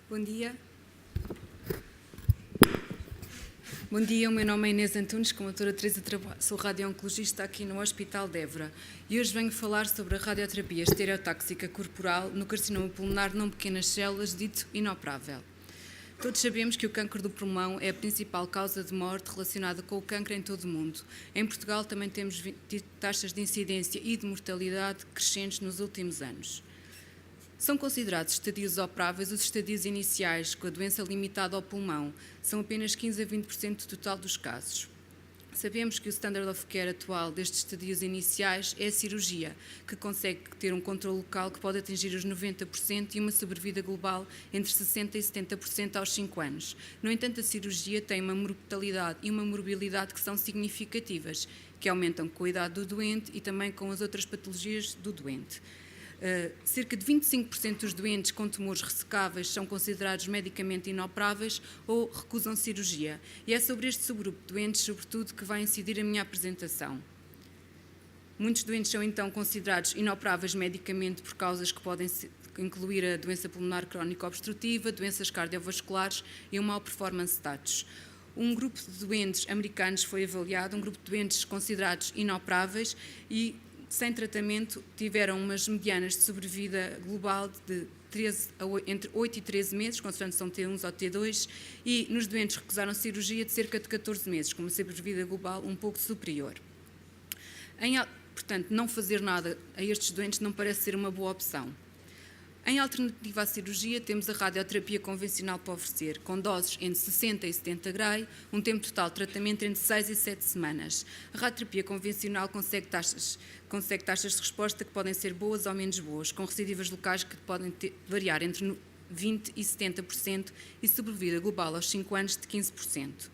Bom dia. Bom dia, o meu nome é Inês Antunes, como a doutora Teresa sou radio-oncologista aqui no Hospital de Évora e hoje venho falar sobre a radioterapia estereotáxica corporal no carcinoma pulmonar não pequenas células, dito inoperável. Todos sabemos que o câncer do pulmão é a principal causa de morte relacionada com o câncer em todo o mundo. Em Portugal também temos taxas de incidência e de mortalidade crescentes nos últimos anos. São considerados estadios operáveis os estadios iniciais, com a doença limitada ao pulmão. São apenas 15 a 20% do total dos casos. Sabemos que o standard of care atual destes estadios iniciais é a cirurgia, que consegue ter um controle local que pode atingir os 90% e uma sobrevida global entre 60% e 70% aos 5 anos. No entanto, a cirurgia tem uma mortalidade e uma morbilidade que são significativas, que aumentam com a idade do doente e também com as outras patologias do doente. Cerca de 25% dos doentes com tumores ressecáveis são considerados medicamente inoperáveis ou recusam cirurgia. E é sobre este subgrupo de doentes, sobretudo, que vai incidir a minha apresentação. Muitos doentes são, então, considerados inoperáveis medicamente por causas que podem incluir a doença pulmonar crónica obstrutiva, doenças cardiovasculares e um mau performance status. Um grupo de doentes americanos foi avaliado, um grupo de doentes considerados inoperáveis e sem tratamento, tiveram umas medianas de sobrevida global de entre 8 e 13 meses, considerando se são T1 ou T2, e nos doentes que recusaram cirurgia de cerca de 14 meses, com uma sobrevida global um pouco superior. Portanto, não fazer nada a estes doentes não parece ser uma boa opção. Em alternativa à cirurgia, temos a radioterapia convencional para oferecer, com doses entre 60 e 70 Gray, um tempo total de tratamento entre 6 e 7 semanas. A radioterapia convencional consegue taxas de resposta que podem ser boas ou menos boas, com recidivas locais que podem variar entre 20% e 70% e sobrevida global aos 5 anos de 15%.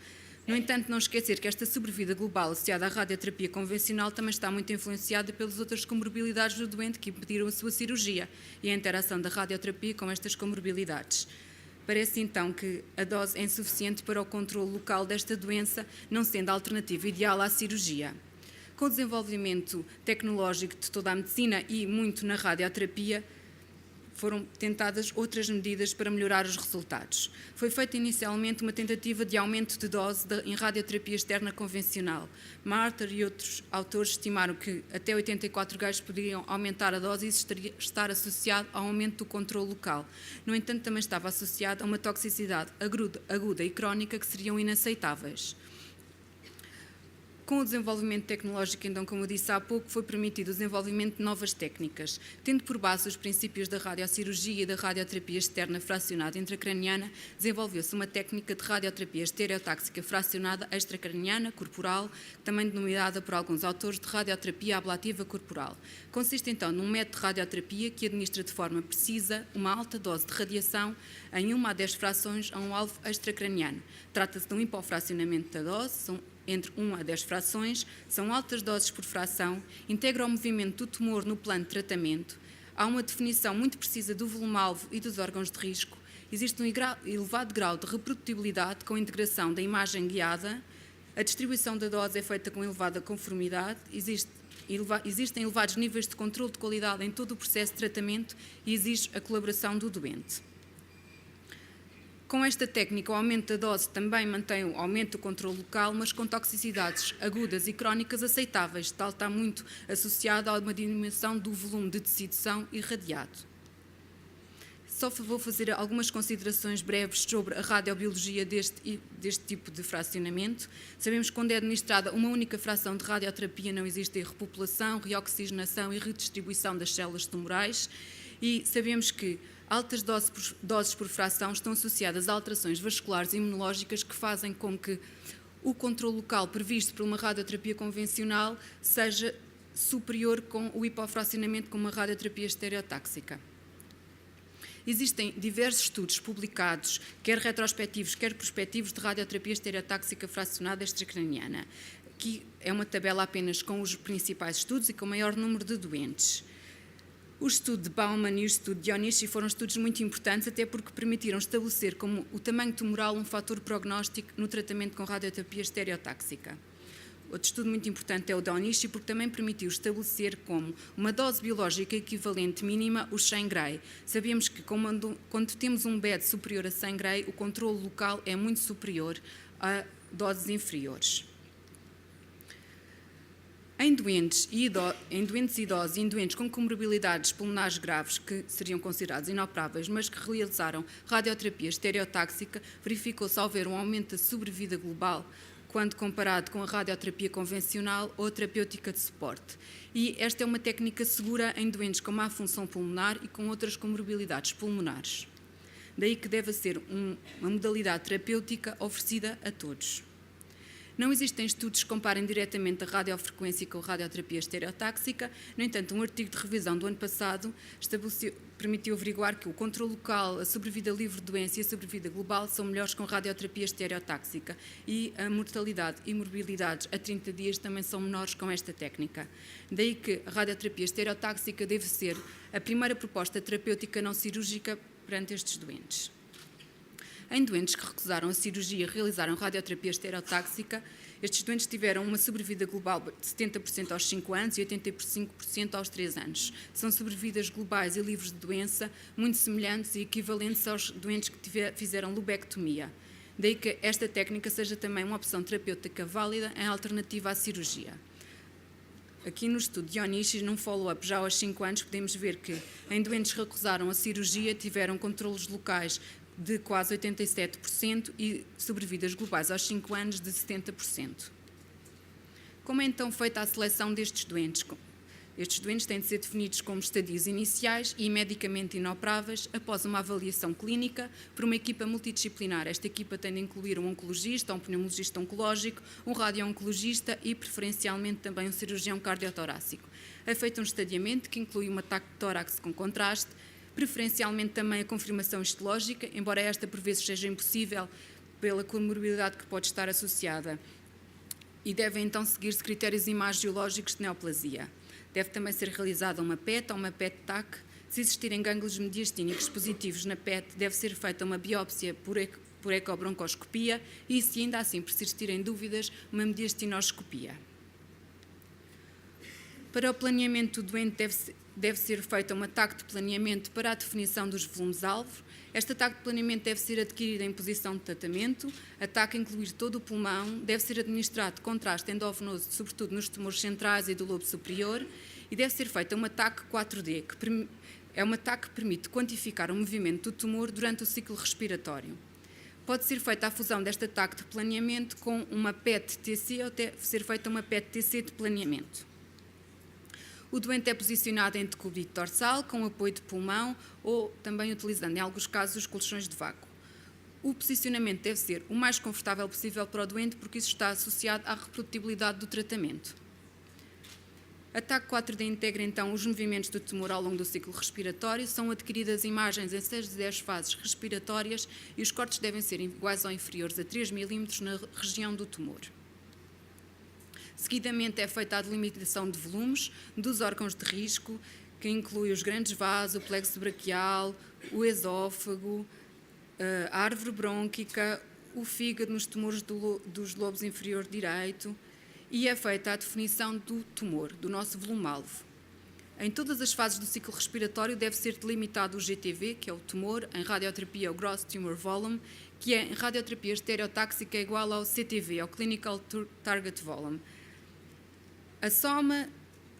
No entanto, não esquecer que esta sobrevida global associada à radioterapia convencional também está muito influenciada pelas outras comorbilidades do doente que impediram a sua cirurgia e a interação da radioterapia com estas comorbilidades. Parece então que a dose é insuficiente para o controle local desta doença, não sendo a alternativa ideal à cirurgia. Com o desenvolvimento tecnológico de toda a medicina e muito na radioterapia, foram tentadas outras medidas para melhorar os resultados. Foi feita inicialmente uma tentativa de aumento de dose em radioterapia externa convencional. Marter e outros autores estimaram que até 84 Gs poderiam aumentar a dose e isso estar associado ao aumento do controle local. No entanto, também estava associado a uma toxicidade aguda e crónica que seriam inaceitáveis. Com o desenvolvimento tecnológico, então, como eu disse há pouco, foi permitido o desenvolvimento de novas técnicas. Tendo por base os princípios da radiocirurgia e da radioterapia externa fracionada intracraniana, desenvolveu-se uma técnica de radioterapia estereotáxica fracionada extracraniana corporal, também denominada por alguns autores de radioterapia ablativa corporal. Consiste, então, num método de radioterapia que administra de forma precisa uma alta dose de radiação em 1 a 10 frações a um alvo extracraniano. Trata-se de um hipofracionamento da dose, são entre 1 a 10 frações, são altas doses por fração, integra o movimento do tumor no plano de tratamento, há uma definição muito precisa do volume-alvo e dos órgãos de risco, existe um elevado grau de reprodutibilidade com a integração da imagem guiada, a distribuição da dose é feita com elevada conformidade, existem elevados níveis de controle de qualidade em todo o processo de tratamento e exige a colaboração do doente. Com esta técnica, o aumento da dose também mantém o aumento do controle local, mas com toxicidades agudas e crónicas aceitáveis, tal está muito associado a uma diminuição do volume de tecido são irradiado. Só vou fazer algumas considerações breves sobre a radiobiologia deste tipo de fracionamento. Sabemos que quando é administrada uma única fração de radioterapia não existe repopulação, reoxigenação e redistribuição das células tumorais e sabemos que altas doses por fração estão associadas a alterações vasculares e imunológicas que fazem com que o controle local previsto por uma radioterapia convencional seja superior com o hipofracionamento com uma radioterapia estereotáxica. Existem diversos estudos publicados, quer retrospectivos, quer prospectivos, de radioterapia estereotáxica fracionada extracraniana. Aqui é uma tabela apenas com os principais estudos e com o maior número de doentes. O estudo de Baumann e o estudo de Onishi foram estudos muito importantes, até porque permitiram estabelecer como o tamanho tumoral um fator prognóstico no tratamento com radioterapia estereotáxica. Outro estudo muito importante é o da Onishi, porque também permitiu estabelecer como uma dose biológica equivalente mínima os 100 Gray. Sabemos que quando temos um BED superior a 100 Gray, o controle local é muito superior a doses inferiores. Em doentes idosos e em doentes com comorbilidades pulmonares graves que seriam considerados inoperáveis, mas que realizaram radioterapia estereotáxica, verificou-se haver um aumento da sobrevida global quando comparado com a radioterapia convencional ou a terapêutica de suporte. E esta é uma técnica segura em doentes com má função pulmonar e com outras comorbilidades pulmonares. Daí que deve ser uma modalidade terapêutica oferecida a todos. Não existem estudos que comparem diretamente a radiofrequência com a radioterapia estereotáxica. No entanto, um artigo de revisão do ano passado permitiu averiguar que o controle local, a sobrevida livre de doença e a sobrevida global são melhores com radioterapia estereotáxica e a mortalidade e morbilidades a 30 dias também são menores com esta técnica. Daí que a radioterapia estereotáxica deve ser a primeira proposta terapêutica não cirúrgica perante estes doentes. Em doentes que recusaram a cirurgia e realizaram radioterapia estereotáxica, estes doentes tiveram uma sobrevida global de 70% aos 5 anos e 85% aos 3 anos. São sobrevidas globais e livres de doença muito semelhantes e equivalentes aos doentes que fizeram lobectomia. Daí que esta técnica seja também uma opção terapêutica válida em alternativa à cirurgia. Aqui no estudo de Onishi, num follow-up já aos 5 anos, podemos ver que em doentes que recusaram a cirurgia tiveram controlos locais de quase 87% e sobrevidas globais aos 5 anos de 70%. Como é então feita a seleção destes doentes? Estes doentes têm de ser definidos como estadios iniciais e medicamente inoperáveis após uma avaliação clínica por uma equipa multidisciplinar. Esta equipa tem de incluir um oncologista, um pneumologista oncológico, um radio-oncologista e, preferencialmente, também um cirurgião cardiotorácico. É feito um estadiamento que inclui um ataque de tórax com contraste, preferencialmente também a confirmação histológica, embora esta por vezes seja impossível pela comorbilidade que pode estar associada. E devem então seguir-se critérios imagiológicos de neoplasia. Deve também ser realizada uma PET ou uma PET-TAC. Se existirem gânglios mediastínicos positivos na PET, deve ser feita uma biópsia por ecobroncoscopia e, se ainda assim persistirem dúvidas, uma mediastinoscopia. Para o planeamento do doente deve ser feita uma TAC de planeamento para a definição dos volumes-alvo. Esta TAC de planeamento deve ser adquirida em posição de tratamento. A TAC incluir todo o pulmão, deve ser administrado contraste endovenoso, sobretudo nos tumores centrais e do lobo superior, e deve ser feita uma TAC 4D, que é uma TAC que permite quantificar o movimento do tumor durante o ciclo respiratório. Pode ser feita a fusão desta TAC de planeamento com uma PET-TC ou deve ser feita uma PET-TC de planeamento. O doente é posicionado em decúbito dorsal, com apoio de pulmão ou também utilizando, em alguns casos, os colchões de vácuo. O posicionamento deve ser o mais confortável possível para o doente, porque isso está associado à reprodutibilidade do tratamento. A TAC 4D integra, então, os movimentos do tumor ao longo do ciclo respiratório, são adquiridas imagens em 6 de 10 fases respiratórias e os cortes devem ser iguais ou inferiores a 3 mm na região do tumor. Seguidamente é feita a delimitação de volumes dos órgãos de risco, que inclui os grandes vasos, o plexo braquial, o esófago, a árvore brônquica, o fígado nos tumores dos lobos inferior direito, e é feita a definição do tumor, do nosso volume-alvo. Em todas as fases do ciclo respiratório deve ser delimitado o GTV, que é o tumor, em radioterapia o Gross Tumor Volume, que é em radioterapia estereotáxica igual ao CTV, ao Clinical Target Volume. A soma,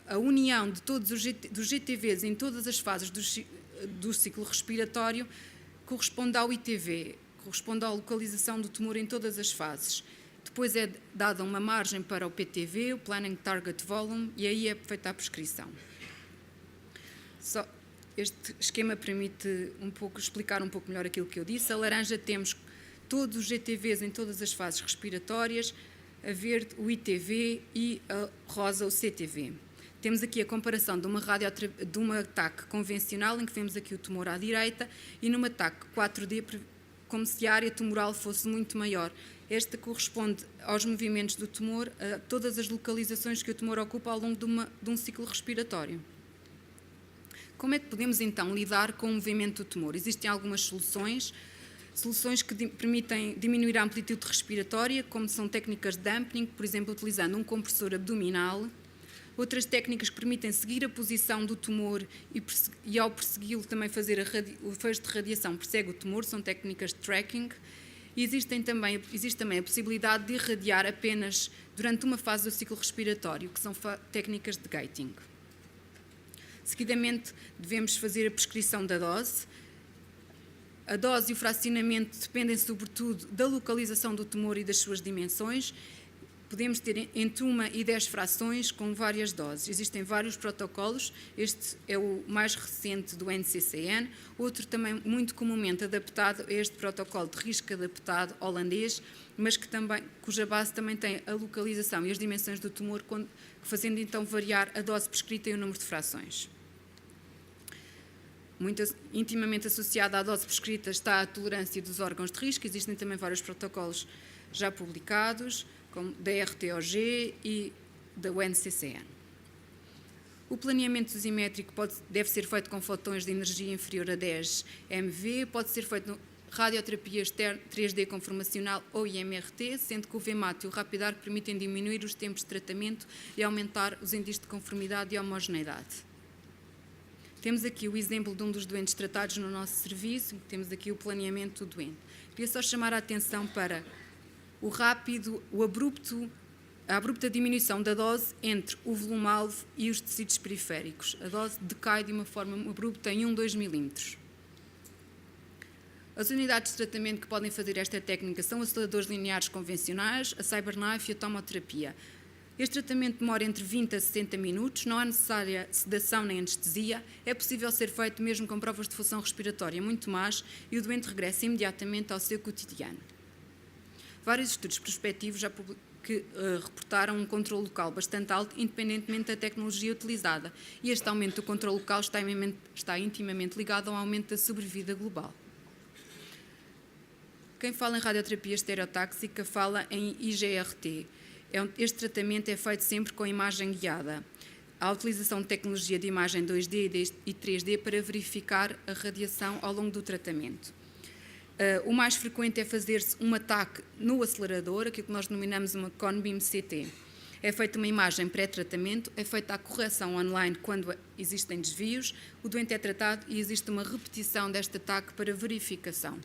a união de todos dos GTVs em todas as fases do ciclo respiratório corresponde ao ITV, corresponde à localização do tumor em todas as fases. Depois é dada uma margem para o PTV, o Planning Target Volume, e aí é feita a prescrição. Este esquema permite explicar um pouco melhor aquilo que eu disse. A laranja temos todos os GTVs em todas as fases respiratórias, a verde o ITV e a rosa o CTV. Temos aqui a comparação de uma TAC convencional, em que vemos aqui o tumor à direita, e numa TAC 4D, como se a área tumoral fosse muito maior. Esta corresponde aos movimentos do tumor, a todas as localizações que o tumor ocupa ao longo de um ciclo respiratório. Como é que podemos então lidar com o movimento do tumor? Existem algumas soluções. Soluções que permitem diminuir a amplitude respiratória, como são técnicas de damping, por exemplo, utilizando um compressor abdominal. Outras técnicas que permitem seguir a posição do tumor e ao persegui-lo também fazer o feixe de radiação persegue o tumor, são técnicas de tracking. E existe também a possibilidade de irradiar apenas durante uma fase do ciclo respiratório, que são técnicas de gating. Seguidamente, devemos fazer a prescrição da dose. A dose e o fracionamento dependem, sobretudo, da localização do tumor e das suas dimensões. Podemos ter entre 1 e 10 frações com várias doses. Existem vários protocolos. Este é o mais recente do NCCN. Outro também muito comumente adaptado é este protocolo de risco adaptado holandês, mas cuja base também tem a localização e as dimensões do tumor, fazendo então variar a dose prescrita e o número de frações. Intimamente associada à dose prescrita está a tolerância dos órgãos de risco. Existem também vários protocolos já publicados, como da RTOG e da UNCCN. O planeamento dosimétrico deve ser feito com fotões de energia inferior a 10 MV, pode ser feito no radioterapia 3D conformacional ou IMRT, sendo que o VMAT e o RapidArc permitem diminuir os tempos de tratamento e aumentar os índices de conformidade e homogeneidade. Temos aqui o exemplo de um dos doentes tratados no nosso serviço, temos aqui o planeamento do doente. Queria só chamar a atenção para a abrupta diminuição da dose entre o volume-alvo e os tecidos periféricos. A dose decai de uma forma abrupta em 2 milímetros. As unidades de tratamento que podem fazer esta técnica são aceleradores lineares convencionais, a CyberKnife e a tomoterapia. Este tratamento demora entre 20 a 60 minutos, não há necessária sedação nem anestesia, é possível ser feito mesmo com provas de função respiratória muito más e o doente regressa imediatamente ao seu cotidiano. Vários estudos prospectivos já reportaram um controle local bastante alto, independentemente da tecnologia utilizada, e este aumento do controle local está intimamente ligado ao aumento da sobrevida global. Quem fala em radioterapia estereotáxica fala em IGRT. Este tratamento é feito sempre com imagem guiada. Há a utilização de tecnologia de imagem 2D e 3D para verificar a radiação ao longo do tratamento. O mais frequente é fazer-se um ataque no acelerador, aquilo que nós denominamos uma Cone-Beam CT. É feita uma imagem pré-tratamento, é feita a correção online quando existem desvios, o doente é tratado e existe uma repetição deste ataque para verificação.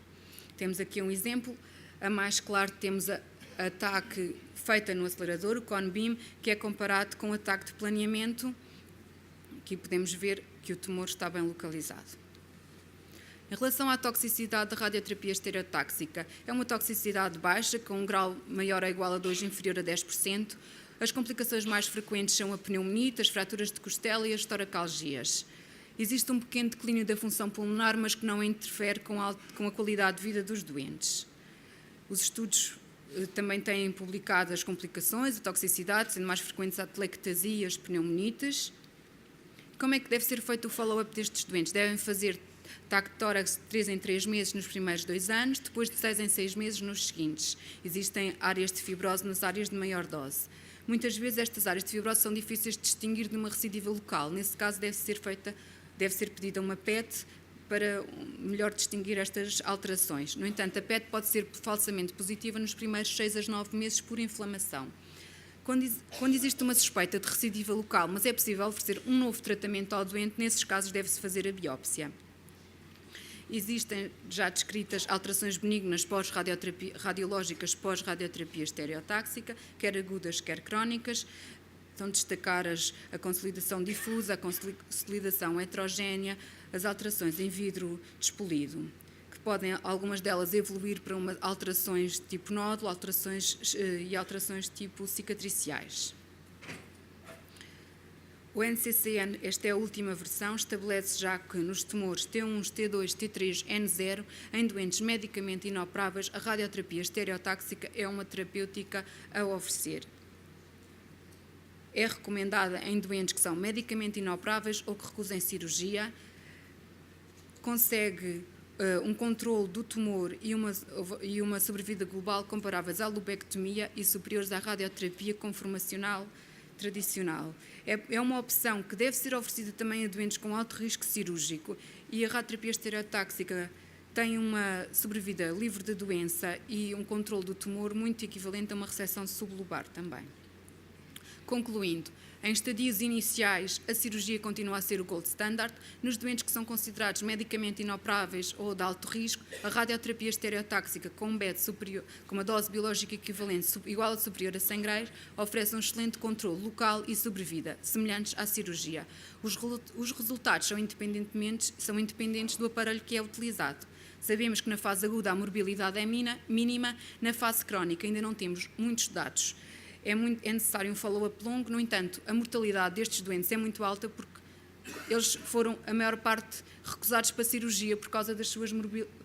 Temos aqui um exemplo. A mais claro, temos a ataque feita no acelerador, o Cone-Beam, que é comparado com o ataque de planeamento. Aqui podemos ver que o tumor está bem localizado. Em relação à toxicidade da radioterapia estereotáxica, é uma toxicidade baixa, com um grau maior ou igual a 2, inferior a 10%. As complicações mais frequentes são a pneumonite, as fraturas de costela e as toracalgias. Existe um pequeno declínio da função pulmonar, mas que não interfere com a qualidade de vida dos doentes. Os estudos também têm publicado as complicações, a toxicidade, sendo mais frequentes a atelectasia e as pneumonites. Como é que deve ser feito o follow-up destes doentes? Devem fazer TAC de tórax de 3 em 3 meses nos primeiros 2 anos, depois de 6 em 6 meses nos seguintes. Existem áreas de fibrose nas áreas de maior dose. Muitas vezes estas áreas de fibrose são difíceis de distinguir de uma recidiva local. Nesse caso deve ser pedida uma PET para melhor distinguir estas alterações. No entanto, a PET pode ser falsamente positiva nos primeiros 6 a 9 meses por inflamação. Quando existe uma suspeita de recidiva local, mas é possível oferecer um novo tratamento ao doente, nesses casos deve-se fazer a biópsia. Existem já descritas alterações benignas radiológicas pós-radioterapia estereotáxica, quer agudas, quer crónicas. Estão a destacar a consolidação difusa, a consolidação heterogénea, as alterações em vidro despolido, que podem, algumas delas, evoluir para alterações tipo nódulo, alterações tipo cicatriciais. O NCCN, esta é a última versão, estabelece já que nos tumores T1, T2, T3, N0, em doentes medicamente inoperáveis, a radioterapia estereotáxica é uma terapêutica a oferecer. É recomendada em doentes que são medicamente inoperáveis ou que recusem cirurgia, consegue um controle do tumor e uma sobrevida global comparáveis à lobectomia e superiores à radioterapia conformacional tradicional. É uma opção que deve ser oferecida também a doentes com alto risco cirúrgico, e a radioterapia estereotáxica tem uma sobrevida livre de doença e um controle do tumor muito equivalente a uma reseção sublobar também. Concluindo, em estadios iniciais, a cirurgia continua a ser o gold standard. Nos doentes que são considerados medicamente inoperáveis ou de alto risco, a radioterapia estereotáxica com uma dose biológica equivalente igual ou superior a 100 graus oferece um excelente controle local e sobrevida, semelhantes à cirurgia. Os resultados são independentes do aparelho que é utilizado. Sabemos que na fase aguda a morbilidade é mínima, na fase crónica ainda não temos muitos dados. É necessário um follow-up longo, no entanto, a mortalidade destes doentes é muito alta porque eles foram, a maior parte, recusados para a cirurgia por causa das suas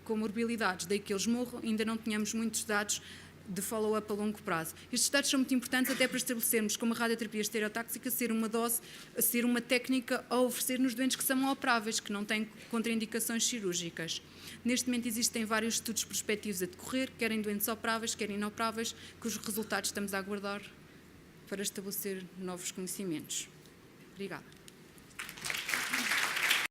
comorbilidades, daí que eles morram, ainda não tínhamos muitos dados de follow-up a longo prazo. Estes dados são muito importantes até para estabelecermos como a radioterapia estereotáxica ser uma técnica a oferecer nos doentes que são operáveis, que não têm contraindicações cirúrgicas. Neste momento existem vários estudos prospectivos a decorrer, quer em doentes operáveis, quer inoperáveis, cujos resultados estamos a aguardar para estabelecer novos conhecimentos. Obrigada.